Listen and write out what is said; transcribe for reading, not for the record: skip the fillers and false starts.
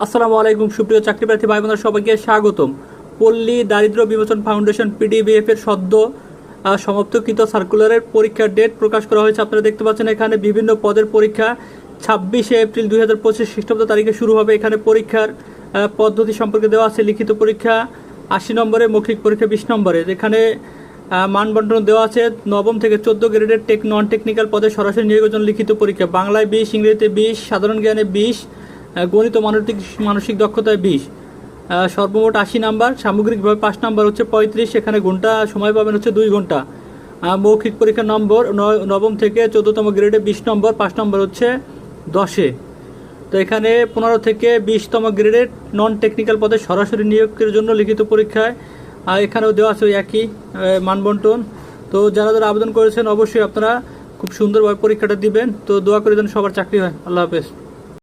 আসসালামু আলাইকুম সুপ্রিয় চাকরি প্রার্থী ভাই বোনেরা, সবাইকে স্বাগতম। পল্লী দারিদ্র বিমোচন ফাউন্ডেশন পিডিবিএফ এর সদ্য সমাপ্তকৃত সার্কুলারের পরীক্ষার ডেট প্রকাশ করা হয়েছে। আপনারা দেখতে পাচ্ছেন এখানে বিভিন্ন পদের পরীক্ষা 26শে এপ্রিল 2025 খ্রিস্টাব্দ তারিখে শুরু হবে। এখানে পরীক্ষার পদ্ধতি সম্পর্কে দেওয়া আছে। লিখিত পরীক্ষা 80 নম্বরে, মৌখিক পরীক্ষা 20 নম্বরে। এখানে মানবন্টন দেওয়া আছে। নবম থেকে 14 গ্রেডের নন টেকনিক্যাল পদে সরাসরি নিয়োগের জন্য লিখিত পরীক্ষা। বাংলায় 20, ইংরেজিতে 20, সাধারণ জ্ঞানে 20, গণিত মানসিক দক্ষতায় 20, সর্বমোট 80 নাম্বার। সামগ্রিকভাবে 5 নাম্বার হচ্ছে 35। এখানে ঘন্টা সময় পাবেন হচ্ছে 2 ঘন্টা। মৌখিক পরীক্ষার নম্বর নবম থেকে 14তম গ্রেডে 20 নম্বর, 5 নম্বর হচ্ছে 10-এ। তো এখানে 15 থেকে 20তম গ্রেডের নন টেকনিক্যাল পদে সরাসরি নিয়োগের জন্য লিখিত পরীক্ষায় এখানেও দেওয়া আছে একই মানবন্টন। তো যারা যারা আবেদন করেছেন অবশ্যই আপনারা খুব সুন্দরভাবে পরীক্ষাটা দিবেন। তো দোয়া করে যেন সবার চাকরি হয়। আল্লাহ হাফেজ।